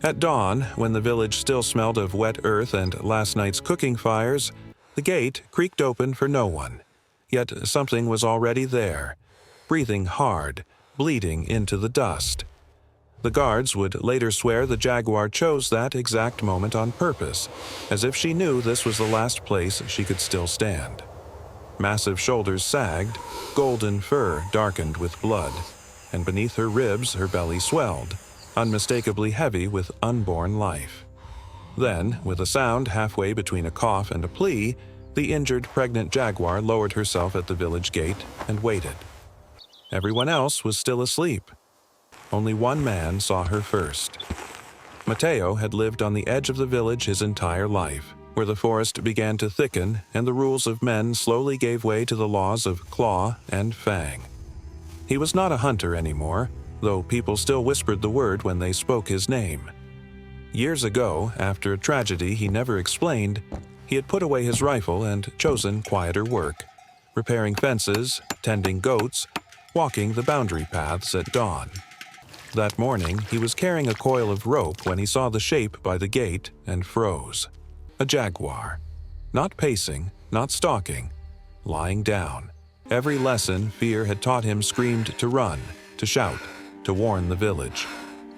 At dawn, when the village still smelled of wet earth and last night's cooking fires, the gate creaked open for no one. Yet something was already there, breathing hard, bleeding into the dust. The guards would later swear the Jaguar chose that exact moment on purpose, as if she knew this was the last place she could still stand. Massive shoulders sagged, golden fur darkened with blood, and beneath her ribs her belly swelled, unmistakably heavy with unborn life. Then, with a sound halfway between a cough and a plea, the injured pregnant Jaguar lowered herself at the village gate and waited. Everyone else was still asleep. Only one man saw her first. Mateo had lived on the edge of the village his entire life, where the forest began to thicken and the rules of men slowly gave way to the laws of claw and fang. He was not a hunter anymore, though people still whispered the word when they spoke his name. Years ago, after a tragedy he never explained, he had put away his rifle and chosen quieter work, repairing fences, tending goats, walking the boundary paths at dawn. That morning, he was carrying a coil of rope when he saw the shape by the gate and froze. A jaguar. Not pacing, not stalking, lying down. Every lesson fear had taught him screamed to run, to shout, to warn the village.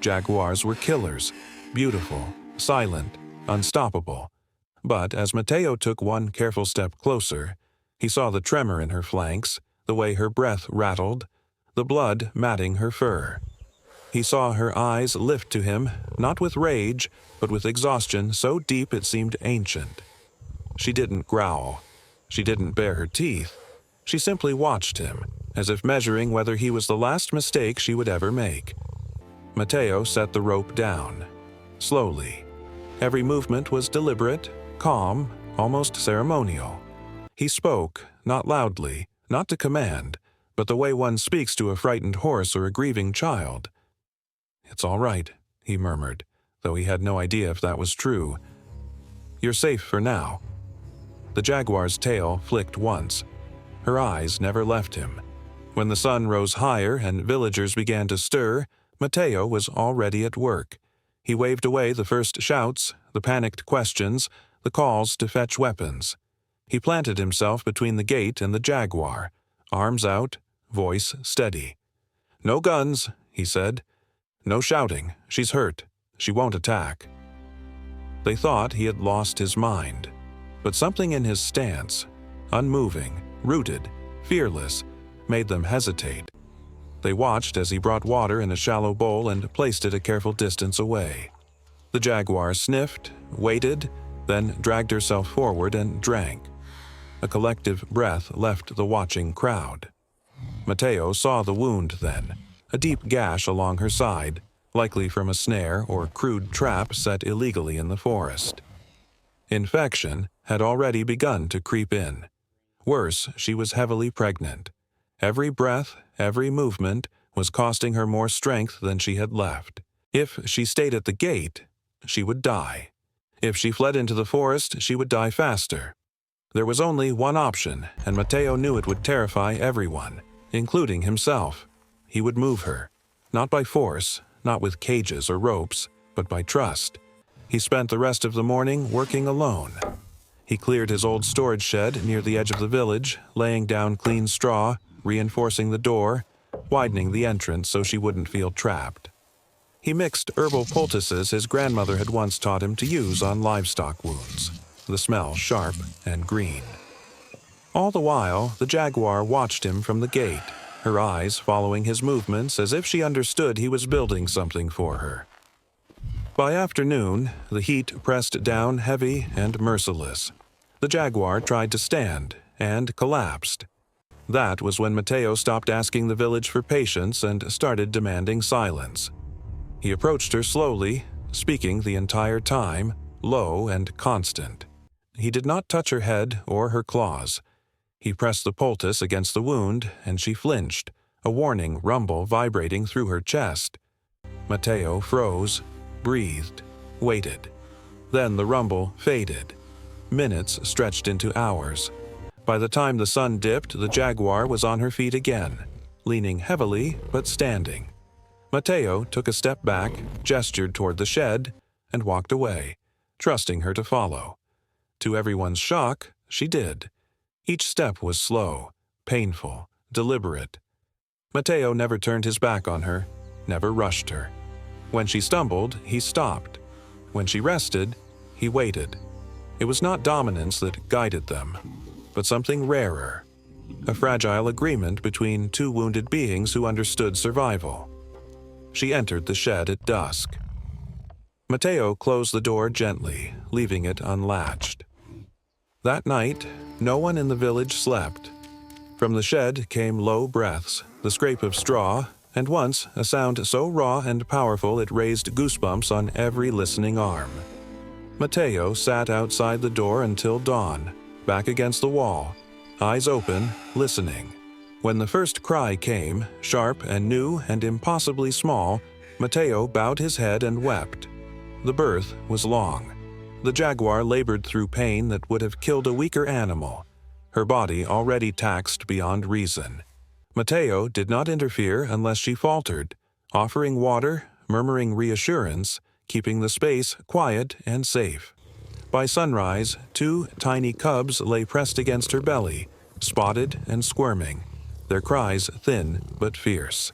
Jaguars were killers, beautiful, silent, unstoppable. But as Mateo took one careful step closer, he saw the tremor in her flanks, the way her breath rattled, the blood matting her fur. He saw her eyes lift to him, not with rage, but with exhaustion so deep it seemed ancient. She didn't growl. She didn't bare her teeth. She simply watched him, as if measuring whether he was the last mistake she would ever make. Mateo set the rope down, slowly. Every movement was deliberate, calm, almost ceremonial. He spoke, not loudly, not to command, but the way one speaks to a frightened horse or a grieving child. "It's all right," he murmured, though he had no idea if that was true. "You're safe for now." The jaguar's tail flicked once. Her eyes never left him. When the sun rose higher and villagers began to stir, Mateo was already at work. He waved away the first shouts, the panicked questions, the calls to fetch weapons. He planted himself between the gate and the jaguar, arms out, voice steady. "No guns," he said. "No shouting. She's hurt. She won't attack." They thought he had lost his mind, but something in his stance, unmoving, rooted, fearless, made them hesitate. They watched as he brought water in a shallow bowl and placed it a careful distance away. The jaguar sniffed, waited, then dragged herself forward and drank. A collective breath left the watching crowd. Mateo saw the wound then, a deep gash along her side, likely from a snare or crude trap set illegally in the forest. Infection had already begun to creep in. Worse, she was heavily pregnant. Every breath, every movement was costing her more strength than she had left. If she stayed at the gate, she would die. If she fled into the forest, she would die faster. There was only one option, and Mateo knew it would terrify everyone, including himself. He would move her, not by force, not with cages or ropes, but by trust. He spent the rest of the morning working alone. He cleared his old storage shed near the edge of the village, laying down clean straw, reinforcing the door, widening the entrance so she wouldn't feel trapped. He mixed herbal poultices his grandmother had once taught him to use on livestock wounds, the smell sharp and green. All the while, the jaguar watched him from the gate, her eyes following his movements as if she understood he was building something for her. By afternoon, the heat pressed down heavy and merciless. The jaguar tried to stand and collapsed. That was when Mateo stopped asking the village for patience and started demanding silence. He approached her slowly, speaking the entire time, low and constant. He did not touch her head or her claws. He pressed the poultice against the wound, and she flinched, a warning rumble vibrating through her chest. Mateo froze, breathed, waited. Then the rumble faded. Minutes stretched into hours. By the time the sun dipped, the jaguar was on her feet again, leaning heavily but standing. Mateo took a step back, gestured toward the shed, and walked away, trusting her to follow. To everyone's shock, she did. Each step was slow, painful, deliberate. Mateo never turned his back on her, never rushed her. When she stumbled, he stopped. When she rested, he waited. It was not dominance that guided them, but something rarer, a fragile agreement between two wounded beings who understood survival. She entered the shed at dusk. Mateo closed the door gently, leaving it unlatched. That night, no one in the village slept. From the shed came low breaths, the scrape of straw, and once a sound so raw and powerful it raised goosebumps on every listening arm. Mateo sat outside the door until dawn, back against the wall, eyes open, listening. When the first cry came, sharp and new and impossibly small, Mateo bowed his head and wept. The birth was long. The jaguar labored through pain that would have killed a weaker animal, her body already taxed beyond reason. Mateo did not interfere unless she faltered, offering water, murmuring reassurance, keeping the space quiet and safe. By sunrise, two tiny cubs lay pressed against her belly, spotted and squirming, their cries thin but fierce.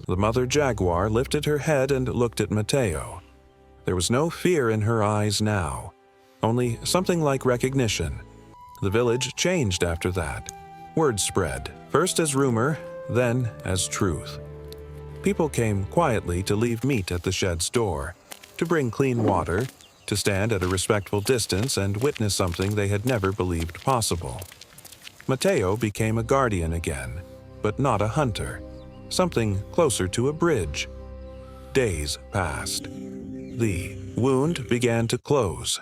The mother jaguar lifted her head and looked at Mateo. There was no fear in her eyes now, only something like recognition. The village changed after that. Word spread, first as rumor, then as truth. People came quietly to leave meat at the shed's door, to bring clean water, to stand at a respectful distance and witness something they had never believed possible. Mateo became a guardian again, but not a hunter, something closer to a bridge. Days passed. The wound began to close.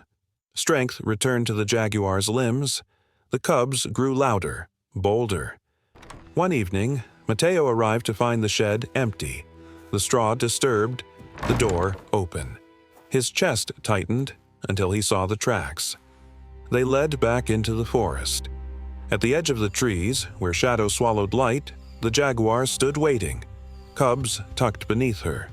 Strength returned to the jaguar's limbs. The cubs grew louder, bolder. One evening, Mateo arrived to find the shed empty, the straw disturbed, the door open. His chest tightened until he saw the tracks. They led back into the forest. At the edge of the trees, where shadow swallowed light, the jaguar stood waiting, cubs tucked beneath her.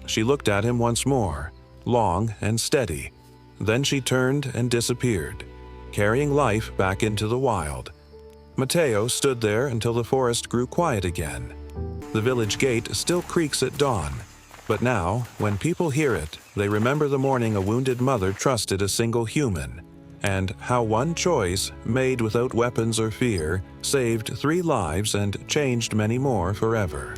She looked at him once more, long and steady. Then she turned and disappeared, carrying life back into the wild. Mateo stood there until the forest grew quiet again. The village gate still creaks at dawn, but now, when people hear it, they remember the morning a wounded mother trusted a single human, and how one choice, made without weapons or fear, saved 3 lives and changed many more forever.